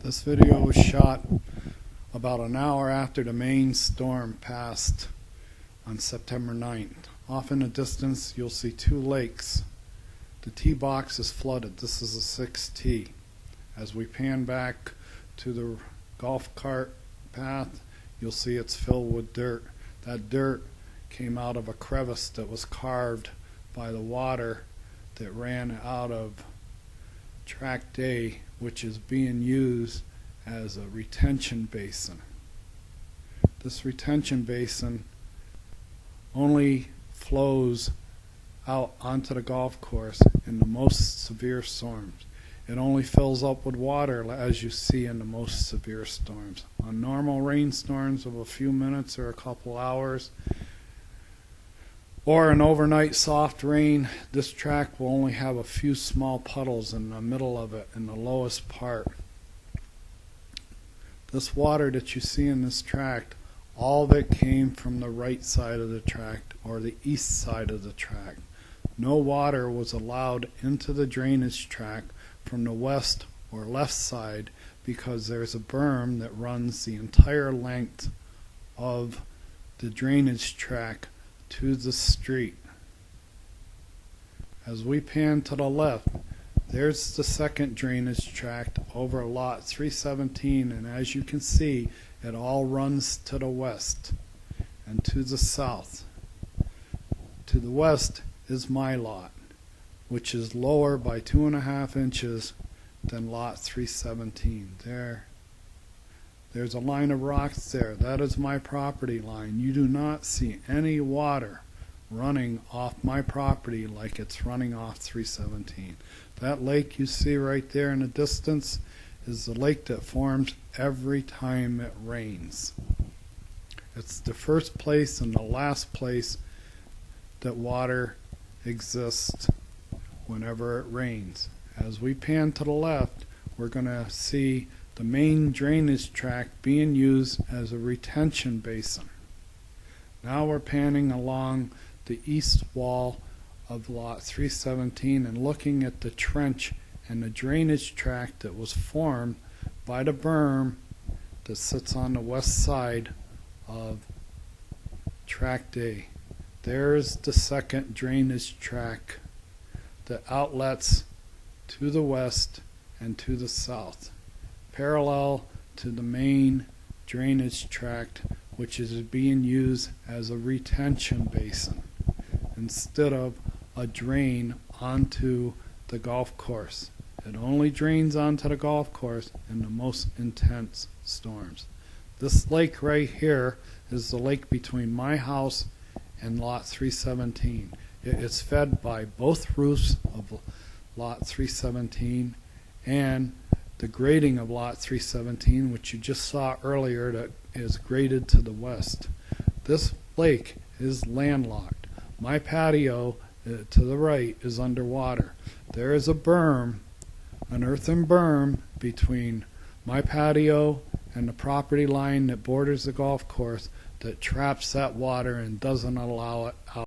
This video was shot about an hour after the main storm passed on September 9th. Off in the distance you'll see two lakes. The tee box is flooded. This is a 6 tee. As we pan back to the golf cart path, you'll see it's filled with dirt. That dirt came out of a crevice that was carved by the water that ran out of Tract A, which is being used as a retention basin. This retention basin only flows out onto the golf course in the most severe storms. It only fills up with water, as you see in the most severe storms. On normal rainstorms of a few minutes or a couple hours, or an overnight soft rain, this track will only have a few small puddles in the middle of it, in the lowest part. This water that you see in this tract, all of it came from the right side of the tract, or the east side of the tract. No water was allowed into the drainage tract from the west or left side, because there's a berm that runs the entire length of the drainage tract to the street. As we pan to the left, there's the second drainage tract over lot 317, and as you can see, it all runs to the west and to the south. To the west is my lot, which is lower by 2.5 inches than lot 317. There's a line of rocks there. That is my property line. You do not see any water running off my property like it's running off 317. That lake you see right there in the distance is the lake that forms every time it rains. It's the first place and the last place that water exists whenever it rains. As we pan to the left, we're going to see the main drainage tract being used as a retention basin. Now we're panning along the east wall of lot 317 and looking at the trench and the drainage tract that was formed by the berm that sits on the west side of Tract A. There's the second drainage tract that outlets to the west and to the south, parallel to the main drainage tract, which is being used as a retention basin instead of a drain onto the golf course. It only drains onto the golf course in the most intense storms. This lake right here is the lake between my house and lot 317. It's fed by both roofs of lot 317 and the grading of lot 317, which you just saw earlier, that is graded to the west. This lake is landlocked. My patio to the right is underwater. There is a berm, an earthen berm, between my patio and the property line that borders the golf course that traps that water and doesn't allow it out.